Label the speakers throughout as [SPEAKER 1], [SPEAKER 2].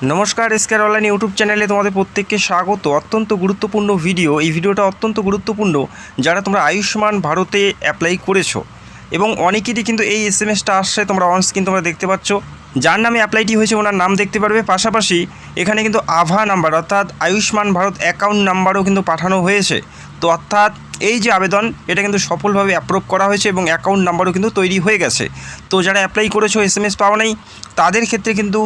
[SPEAKER 1] নমস্কার, এসকেআর online YouTube চ্যানেলে তোমাদের প্রত্যেককে স্বাগত। অত্যন্ত গুরুত্বপূর্ণ ভিডিও। এই ভিডিওটা অত্যন্ত গুরুত্বপূর্ণ যারা তোমরা আয়ুষ্মান ভারতে অ্যাপ্লাই করেছো এবং অনেকেরই কিন্তু এই এসএমএসটা আসছে। তোমরা অনস্ক্রিন তোমরা দেখতে পাচ্ছ, যার নামে অ্যাপ্লাইটি হয়েছে ওনার নাম দেখতে পারবে। পাশাপাশি এখানে কিন্তু আভা নাম্বার অর্থাৎ আয়ুষ্মান ভারত অ্যাকাউন্ট নাম্বারও কিন্তু পাঠানো হয়েছে। তো অর্থাৎ এই যে আবেদন, এটা কিন্তু সফলভাবে অ্যাপ্রুভ করা হয়েছে এবং অ্যাকাউন্ট নাম্বারও কিন্তু তৈরি হয়ে গেছে। তো যারা অ্যাপ্লাই করেছো এসএমএস পাওয়া নেই, তাদের ক্ষেত্রে কিন্তু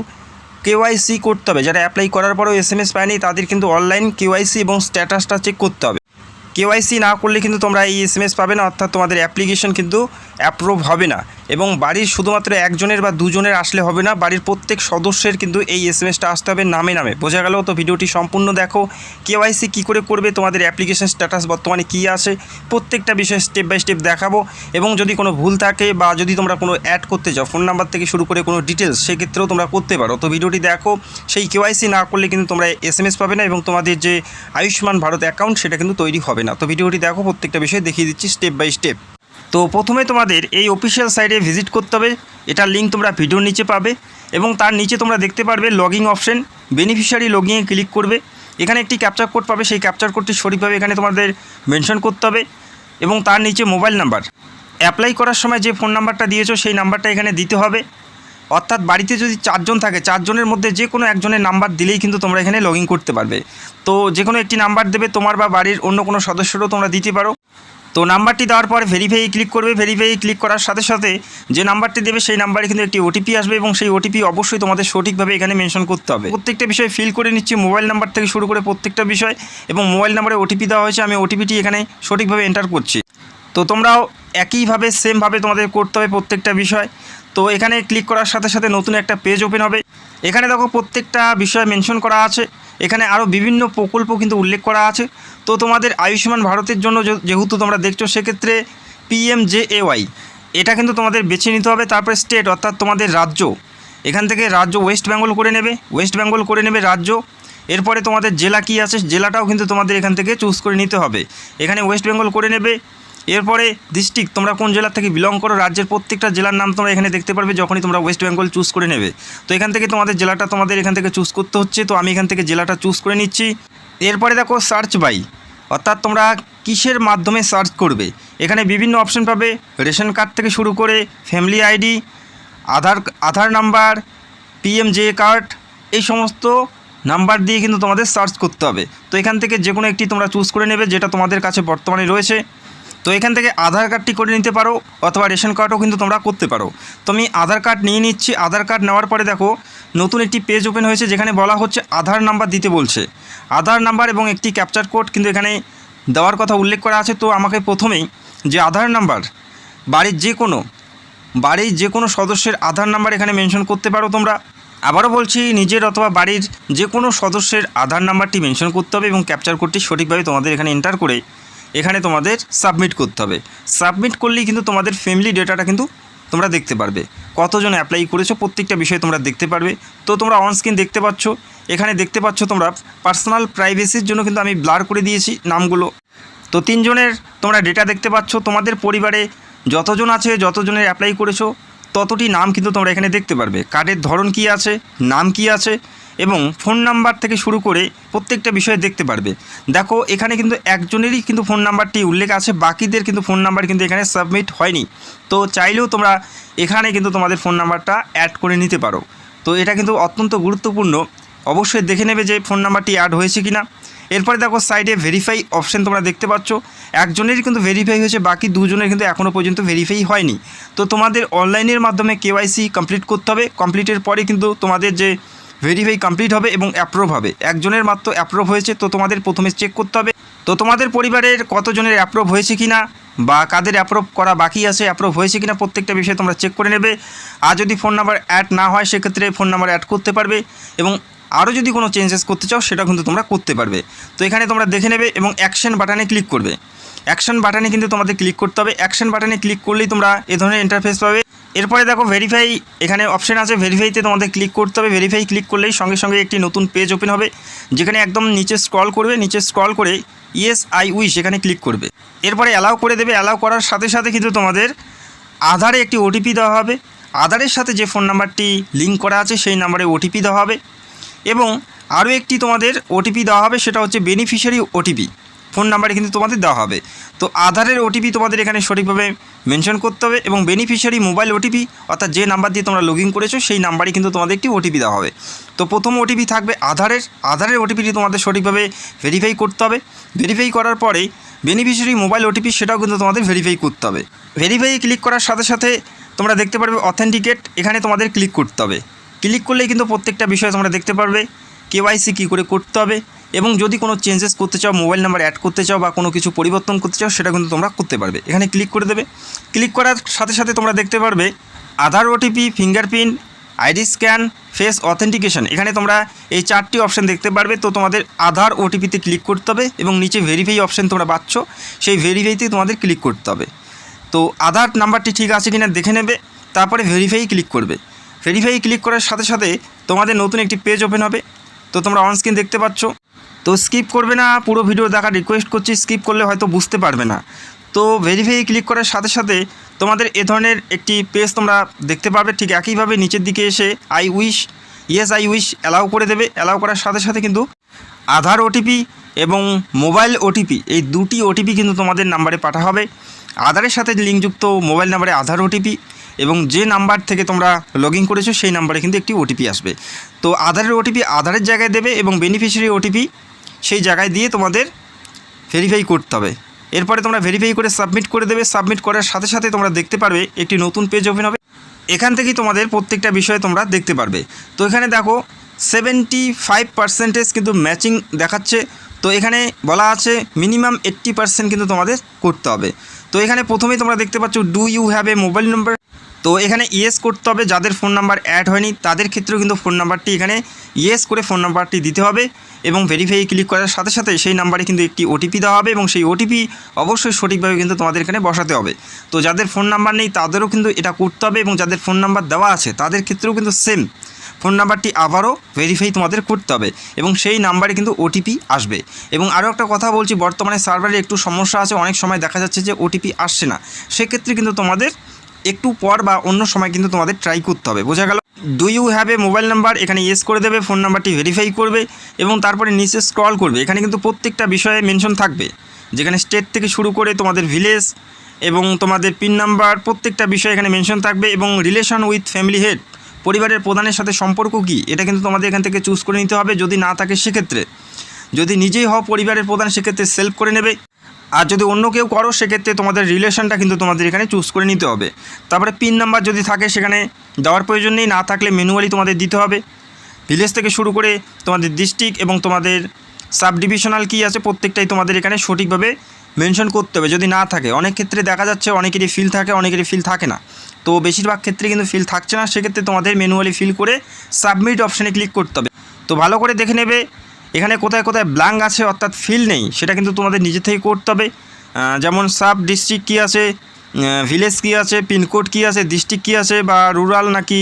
[SPEAKER 1] কেওয়াইসি করতে হবে। যারা অ্যাপ্লাই করার পরেও এসএমএস পায়নি, তাদের কিন্তু অনলাইন কেওয়াইসি এবং স্ট্যাটাসটা চেক করতে হবে। কেওয়াইসি না করলে কিন্তু তোমরা এই এসএমএস পাবে না, অর্থাৎ তোমাদের অ্যাপ্লিকেশন কিন্তু অ্যাপ্রুভ হবে না। এবং বাড়ির শুধুমাত্র একজনের বা দুজনের আসলে হবে না, বাড়ির প্রত্যেক সদস্যের কিন্তু এই এসএমএসটা আসতে হবে নামে নামে। বোঝা গেল? তো ভিডিওটি সম্পূর্ণ দেখো। কেওয়াইসি কী করে করবে, তোমাদের অ্যাপ্লিকেশন স্ট্যাটাস বর্তমানে কী আছে, প্রত্যেকটা বিষয় স্টেপ বাই স্টেপ দেখাবো। এবং যদি কোনো ভুল থাকে বা যদি তোমরা কোনো অ্যাড করতে চাও, ফোন নাম্বার থেকে শুরু করে কোনো ডিটেলস, সেক্ষেত্রেও তোমরা করতে পারো। তো ভিডিওটি দেখো। সেই কেওয়াইসি না করলে কিন্তু তোমরা এসএমএস পাবে না এবং তোমাদের যে আয়ুষ্মান ভারত অ্যাকাউন্ট সেটা কিন্তু তৈরি হবে না। তো ভিডিওটি দেখো, প্রত্যেকটা বিষয় দেখিয়ে দিচ্ছি স্টেপ বাই স্টেপ। তো প্রথমে তোমাদের এই অফিসিয়াল সাইটে ভিজিট করতে হবে। এটার লিঙ্ক তোমরা ভিডিওর নিচে পাবে এবং তার নিচে তোমরা দেখতে পারবে লগইন অপশন। বেনিফিশিয়ারি লগইনে ক্লিক করবে। এখানে একটি ক্যাপচার কোড পাবে, সেই ক্যাপচার কোডটি সঠিকভাবে এখানে তোমাদের মেনশন করতে হবে এবং তার নিচে মোবাইল নাম্বার। অ্যাপ্লাই করার সময় যে ফোন নাম্বারটা দিয়েছো সেই নাম্বারটা এখানে দিতে হবে। অর্থাৎ বাড়িতে যদি 4 জন থাকে, 4 জনের মধ্যে যে কোনো একজনের নাম্বার দিলেই কিন্তু তোমরা এখানে লগইন করতে পারবে। তো যে কোনো একটি নাম্বার দেবে, তোমার বা বাড়ির অন্য কোনো সদস্যরও তোমরা দিতে পারো। তো নাম্বারটি দেওয়ার পর ভেরিফাই ক্লিক করবে। ভেরিফাই ক্লিক করার সাথে সাথে যে নাম্বারটি দেবে সেই নাম্বারে কিন্তু একটি ওটিপি আসবে এবং সেই ওটিপি অবশ্যই তোমাদের সঠিকভাবে এখানে মেনশন করতে হবে। প্রত্যেকটা বিষয় ফিল করে নিচ্ছি, মোবাইল নাম্বার থেকে শুরু করে প্রত্যেকটা বিষয়। এবং মোবাইল নাম্বারে ওটিপি দেওয়া হয়েছে, আমি ওটিপিটি এখানে সঠিকভাবে এন্টার করছি। তো তোমরাও একইভাবে সেমভাবে তোমাদের করতে হবে প্রত্যেকটা বিষয়। তো এখানে ক্লিক করার সাথে সাথে নতুন একটা পেজ ওপেন হবে। এখানে দেখো প্রত্যেকটা বিষয় মেনশন করা আছে। এখানে আরও বিভিন্ন প্রকল্প কিন্তু উল্লেখ করা আছে। তো তোমাদের আয়ুষ্মান ভারতের জন্য যেহেতু তোমরা দেখছো, সেক্ষেত্রে PMJAY এটা কিন্তু তোমাদের বেছে নিতে হবে। তারপরে স্টেট অর্থাৎ তোমাদের রাজ্য, এখান থেকে রাজ্য ওয়েস্ট বেঙ্গল করে নেবে, ওয়েস্ট বেঙ্গল করে নেবে রাজ্য। এরপরে তোমাদের জেলা কী আছে, জেলাটাও কিন্তু তোমাদের এখান থেকে চুজ করে নিতে হবে। এখানে ওয়েস্ট বেঙ্গল করে নেবে। এরপরে ডিস্ট্রিক্ট, তোমরা কোন জেলা থেকে বিলং করো, রাজ্যের প্রত্যেকটা জেলার নাম তোমরা এখানে দেখতে পারবে যখনই তোমরা ওয়েস্ট বেঙ্গল চুজ করে নেবে। তো এখান থেকে তোমাদের জেলাটা তোমাদের এখান থেকে চুজ করতে হচ্ছে। তো আমি এখান থেকে জেলাটা চুজ করে নিচ্ছি। এরপরে দেখো সার্চ বাই, অর্থাৎ তোমরা কিসের মাধ্যমে সার্চ করবে। এখানে বিভিন্ন অপশন পাবে, রেশন কার্ড থেকে শুরু করে ফ্যামিলি আইডি, আধার নাম্বার, PMJ কার্ড, এই সমস্ত নাম্বার দিয়ে কিন্তু তোমাদের সার্চ করতে হবে। তো এখান থেকে যে কোনো একটি তোমরা চুজ করে নেবে যেটা তোমাদের কাছে বর্তমানে রয়েছে। তো এখান থেকে আধার কার্ডটি করে নিতে পারো অথবা রেশন কার্ডও কিন্তু তোমরা করতে পারো। তো আমি আধার কার্ড নিয়ে নিচ্ছি। আধার কার্ড নেওয়ার পরে দেখো নতুন একটি পেজ ওপেন হয়েছে যেখানে বলা হচ্ছে আধার নাম্বার দিতে বলছে। আধার নাম্বার এবং একটি ক্যাপচার কোড কিন্তু এখানে দেওয়ার কথা উল্লেখ করা আছে। তো আমাকে প্রথমেই যে আধার নাম্বার, বাড়ির যে কোনো সদস্যের আধার নাম্বার এখানে মেনশন করতে পারো তোমরা। আবারও বলছি, নিজের অথবা বাড়ির যে কোনো সদস্যের আধার নাম্বারটি মেনশন করতে হবে এবং ক্যাপচার কোডটি সঠিকভাবে তোমাদের এখানে এন্টার করে এখানে তোমাদের সাবমিট করতে হবে। সাবমিট করলেই কিন্তু তোমাদের ফ্যামিলি ডেটাটা কিন্তু তোমরা দেখতে পারবে, কতজন অ্যাপ্লাই করেছো প্রত্যেকটা বিষয়ে তোমরা দেখতে পারবে। তো তোমরা অনস্ক্রিন দেখতে পাচ্ছ, এখানে দেখতে পাচ্ছ তোমরা পার্সোনাল প্রাইভেসির জন্য কিন্তু আমি ব্লার করে দিয়েছি নামগুলো। তো 3 জনের তোমরা ডেটা দেখতে পাচ্ছ। তোমাদের পরিবারে যতজন আছে, যতজনের অ্যাপ্লাই করেছো ততটি নাম কিন্তু তোমরা এখানে দেখতে পারবে। কার্ডের ধরন কী আছে, নাম কী আছে এবং ফোন নাম্বার থেকে শুরু করে প্রত্যেকটা বিষয়ে দেখতে পারবে। দেখো এখানে কিন্তু একজনেরই কিন্তু ফোন নাম্বারটি উল্লেখ আছে, বাকিদের কিন্তু ফোন নাম্বার কিন্তু এখানে সাবমিট হয়নি। তো চাইলেও তোমরা এখানে কিন্তু তোমাদের ফোন নাম্বারটা অ্যাড করে নিতে পারো। তো এটা কিন্তু অত্যন্ত গুরুত্বপূর্ণ, অবশ্যই দেখে নেবে যে ফোন নাম্বারটি অ্যাড হয়েছে কিনা। এরপরে দেখো সাইডে ভেরিফাই অপশন তোমরা দেখতে পাচ্ছ। একজনেরই কিন্তু ভেরিফাই হয়েছে, বাকি 2 জনের কিন্তু এখনও পর্যন্ত ভেরিফাই হয়নি। তো তোমাদের অনলাইনের মাধ্যমে KYC কমপ্লিট করতে হবে। কমপ্লিটের পরে কিন্তু তোমাদের যে ভেরিফাই কমপ্লিট হবে এবং অ্যাপ্রুভ হবে। একজনের মাত্র অ্যাপ্রুভ হয়েছে, তো তোমাদের প্রথমে চেক করতে হবে তো তোমাদের পরিবারের কতজনের অ্যাপ্রুভ হয়েছে কিনা বা কাদের অ্যাপ্রুভ করা বাকি আছে, অ্যাপ্রুভ হয়েছে কিনা প্রত্যেকটা বিষয়ে তোমরা চেক করে নেবে। আর যদি ফোন নাম্বার অ্যাড না হয় সেক্ষেত্রে ফোন নাম্বার অ্যাড করতে পারবে এবং আরও যদি কোনো চেঞ্জেস করতে চাও সেটা কিন্তু তোমরা করতে পারবে। তো এখানে তোমরা দেখে নেবে এবং অ্যাকশন বাটনে ক্লিক করবে। অ্যাকশন বাটনে কিন্তু তোমাদের ক্লিক করতে হবে। অ্যাকশন বাটনে ক্লিক করলেই তোমরা এ ধরনের ইন্টারফেস পাবে। এরপরে দেখো ভেরিফাই এখানে অপশন আছে, ভেরিফাইতে তোমাদের ক্লিক করতে হবে। ভেরিফাই ক্লিক করলেই সঙ্গে সঙ্গে একটি নতুন পেজ ওপেন হবে যেখানে একদম নিচে স্ক্রল করবে, নিচে স্ক্রল করে ইয়েস আই উইশ এখানে ক্লিক করবে। এরপরে অ্যালাউ করে দেবে। অ্যালাউ করার সাথে সাথে কিন্তু তোমাদের আধারে একটি ওটিপি দেওয়া হবে। আধারের সাথে যে ফোন নাম্বারটি লিঙ্ক করা আছে সেই নাম্বারে ওটিপি দেওয়া হবে এবং আরও একটি তোমাদের ওটিপি দেওয়া হবে, সেটা হচ্ছে বেনিফিশিয়ারি ওটিপি, ফোন নাম্বারে কিন্তু তোমাদের দেওয়া হবে। তো আধারের ওটিপি তোমাদের এখানে সঠিকভাবে মেনশন করতে হবে এবং বেনিফিশিয়ারি মোবাইল ওটিপি অর্থাৎ যে নাম্বার দিয়ে তোমরা লগ ইন করেছো সেই নাম্বারে কিন্তু তোমাদের একটি ওটিপি দেওয়া হবে। তো প্রথম ওটিপি থাকবে আধারের ওটিপিটি তোমাদের সঠিকভাবে ভেরিফাই করতে হবে। ভেরিফাই করার পরেই বেনিফিশিয়ারি মোবাইল ওটিপি সেটাও কিন্তু তোমাদের ভেরিফাই করতে হবে। ভেরিফাই ক্লিক করার সাথে সাথে তোমরা দেখতে পারবে অথেন্টিকেট, এখানে তোমাদের ক্লিক করতে হবে। ক্লিক করলেই কিন্তু প্রত্যেকটা বিষয় তোমরা দেখতে পারবে কেওয়াইসি কী করে করতে হবে এবং যদি কোনো চেঞ্জেস করতে চাও, মোবাইল নাম্বার অ্যাড করতে চাও বা কোনো কিছু পরিবর্তন করতে চাও, সেটা কিন্তু তোমরা করতে পারবে। এখানে ক্লিক করে দেবে। ক্লিক করার সাথে সাথে তোমরা দেখতে পারবে Aadhaar OTP, fingerprint, ID scan, face authentication, এখানে তোমরা এই 4টি অপশান দেখতে পারবে। তো তোমাদের আধার ওটিপিতে ক্লিক করতে হবে এবং নিচে ভেরিফাই অপশান তোমরা পাচ্ছ, সেই ভেরিফাইতে তোমাদের ক্লিক করতে হবে। তো আধার নাম্বারটি ঠিক আছে কিনা দেখে নেবে, তারপরে ভেরিফাই ক্লিক করবে। ভেরিফাই ক্লিক করার সাথে সাথে তোমাদের নতুন একটি পেজ ওপেন হবে। তো তোমরা অনস্ক্রিন দেখতে পাচ্ছ। তো স্কিপ করবে না, পুরো ভিডিও দেখার রিকোয়েস্ট করছি, স্কিপ করলে হয়তো বুঝতে পারবে না। তো ভেরিফাই ক্লিক করার সাথে সাথে তোমাদের এ ধরনের একটি পেজ তোমরা দেখতে পাবে। ঠিক একইভাবে নিচের দিকে এসে আই উইশ অ্যালাউ করে দেবে। অ্যালাউ করার সাথে সাথে কিন্তু আধার ওটিপি এবং মোবাইল ওটিপি, এই দুটি ওটিপি কিন্তু তোমাদের নাম্বারে পাঠা হবে। আধারের সাথে লিঙ্কযুক্ত মোবাইল নাম্বারে আধার ওটিপি এবং যে নাম্বার থেকে তোমরা লগ ইন করেছো সেই নাম্বারে কিন্তু একটি ওটিপি আসবে। তো আধারের ওটিপি আধারের জায়গায় দেবে এবং বেনিফিশিয়ারি ওটিপি সেই জায়গায় দিয়ে তোমাদের ভেরিফাই করতে হবে। এরপরে তোমরা ভেরিফাই করে সাবমিট করে দেবে। সাবমিট করার সাথে সাথে তোমরা দেখতে পারবে একটি নতুন পেজ ওপেন হবে। এখান থেকেই তোমাদের প্রত্যেকটা বিষয়ে তোমরা দেখতে পারবে। তো এখানে দেখো 75% কিন্তু ম্যাচিং দেখাচ্ছে। তো এখানে বলা আছে মিনিমাম 80% কিন্তু তোমাদের করতে হবে। তো এখানে প্রথমেই তোমরা দেখতে পাচ্ছ do you have a mobile number. তো এখানে ইয়েস করতে হবে। যাদের ফোন নাম্বার অ্যাড হয়নি তাদের ক্ষেত্রেও কিন্তু ফোন নাম্বারটি এখানে ইয়েস করে ফোন নাম্বারটি দিতে হবে এবং ভেরিফাই ক্লিক করার সাথে সাথে সেই নাম্বারে কিন্তু একটি ওটিপি দেওয়া হবে এবং সেই ওটিপি অবশ্যই সঠিকভাবে কিন্তু তোমাদের এখানে বসাতে হবে। তো যাদের ফোন নাম্বার নেই তাদেরও কিন্তু এটা করতে হবে এবং যাদের ফোন নাম্বার দেওয়া আছে তাদের ক্ষেত্রেও কিন্তু সেম ফোন নাম্বারটি আবারও ভেরিফাই তোমাদের করতে হবে এবং সেই নাম্বারে কিন্তু ওটিপি আসবে। এবং আরও একটা কথা বলছি, বর্তমানে সার্ভারে একটু সমস্যা আছে, অনেক সময় দেখা যাচ্ছে যে ওটিপি আসছে না। সেক্ষেত্রে কিন্তু তোমাদের একটু পর বা অন্য সময় কিন্তু তোমাদের ট্রাই করতে হবে। বোঝা গেল? Do you have a mobile number, এখানে ইয়েস করে দেবে, ফোন নাম্বারটি ভেরিফাই করবে এবং তারপরে নিচে স্ক্রল করবে। এখানে কিন্তু প্রত্যেকটা বিষয়ে মেনশন থাকবে, যেখানে স্টেট থেকে শুরু করে তোমাদের ভিলেজ এবং তোমাদের পিন নাম্বার, প্রত্যেকটা বিষয় এখানে মেনশন থাকবে এবং রিলেশন উইথ ফ্যামিলি হেড, পরিবারের প্রধানের সাথে সম্পর্ক কী, এটা কিন্তু তোমাদের এখান থেকে চুজ করে নিতে হবে। যদি না থাকে সেক্ষেত্রে, যদি নিজেই হও পরিবারের প্রধান সেক্ষেত্রে সেলফ করে নেবে, আর যদি অন্য কেউ করো সেক্ষেত্রে তোমাদের রিলেশনটা কিন্তু তোমাদের এখানে চুজ করে নিতে হবে। তারপরে পিন নাম্বার যদি থাকে সেখানে দেওয়ার প্রয়োজন নেই, না থাকলে ম্যানুয়ালি তোমাদের দিতে হবে। ভিলেজ থেকে শুরু করে তোমাদের ডিস্ট্রিক্ট এবং তোমাদের সাব ডিভিশনাল কী আছে প্রত্যেকটাই তোমাদের এখানে সঠিকভাবে মেনশন করতে হবে। যদি না থাকে, অনেক ক্ষেত্রে দেখা যাচ্ছে অনেকেরই ফিল থাকে, অনেকেরই ফিল থাকে না। তো বেশিরভাগ ক্ষেত্রে কিন্তু ফিল থাকছে না, সেক্ষেত্রে তোমাদের ম্যানুয়ালি ফিল করে সাবমিট অপশানে ক্লিক করতে হবে। তো ভালো করে দেখে নেবে এখানে কোথায় কোথায় ব্ল্যাঙ্ক আছে অর্থাৎ ফিল নেই, সেটা কিন্তু তোমাদের নিজে থেকে করতে হবে। যেমন সাব ডিস্ট্রিক্ট কী আছে, ভিলেজ কী আছে, পিনকোড কী আছে, ডিস্ট্রিক্ট কী আছে বা রুরাল নাকি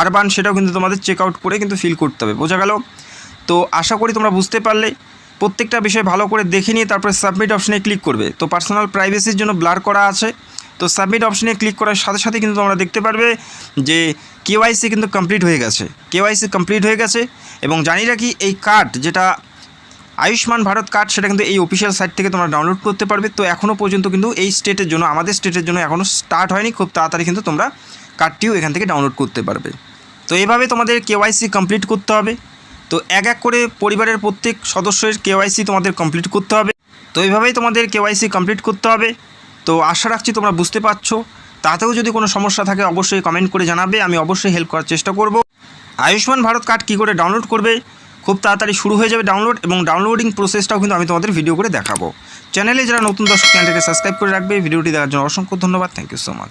[SPEAKER 1] আরবান, সেটাও কিন্তু তোমাদের চেক আউট করে কিন্তু ফিল করতে হবে। বোঝা গেল? তো আশা করি তোমরা বুঝতে পারলে। প্রত্যেকটা বিষয় ভালো করে দেখে নিয়ে তারপরে সাবমিট অপশানে ক্লিক করবে। তো পার্সোনাল প্রাইভেসির জন্য ব্লার করা আছে। তো সাবমিট অপশানে ক্লিক করার সাথে সাথে কিন্তু তোমরা দেখতে পারবে যে কেওয়াইসি কিন্তু কমপ্লিট হয়ে গেছে। কেওয়াইসি কমপ্লিট হয়ে গেছে এবং জানি রাখি এই কার্ড যেটা আয়ুষ্মান ভারত কার্ড, সেটা কিন্তু এই অফিসিয়াল সাইট থেকে তোমরা ডাউনলোড করতে পারবে। তো এখনও পর্যন্ত কিন্তু এই স্টেটের জন্য, আমাদের স্টেটের জন্য এখনও স্টার্ট হয়নি, খুব তাড়াতাড়ি কিন্তু তোমরা কার্ডটিও এখান থেকে ডাউনলোড করতে পারবে। তো এভাবে তোমাদের কেওয়াইসি কমপ্লিট করতে হবে। তো এক এক করে পরিবারের প্রত্যেক সদস্যের কেওয়াইসি তোমাদের কমপ্লিট করতে হবে। তো এইভাবেই তোমাদের কেওয়াইসি কমপ্লিট করতে হবে। তো আশা রাখছি তোমরা বুঝতে পারছো। তাতেও যদি কোনো সমস্যা থাকে অবশ্যই কমেন্ট করে জানাবে, আমি অবশ্যই হেল্প করার চেষ্টা করব। আয়ুষ্মান ভারত কার্ড কী করে ডাউনলোড করবে, খুব তাড়াতাড়ি শুরু হয়ে যাবে ডাউনলোড, এবং ডাউনলোডিং প্রসেসটাও কিন্তু আমি তোমাদের ভিডিও করে দেখাবো। চ্যানেলে যারা নতুন দর্শক চ্যানেলটাকে সাবস্ক্রাইব করে রাখবে। ভিডিওটি দেখার জন্য অসংখ্য ধন্যবাদ। Thank you so much.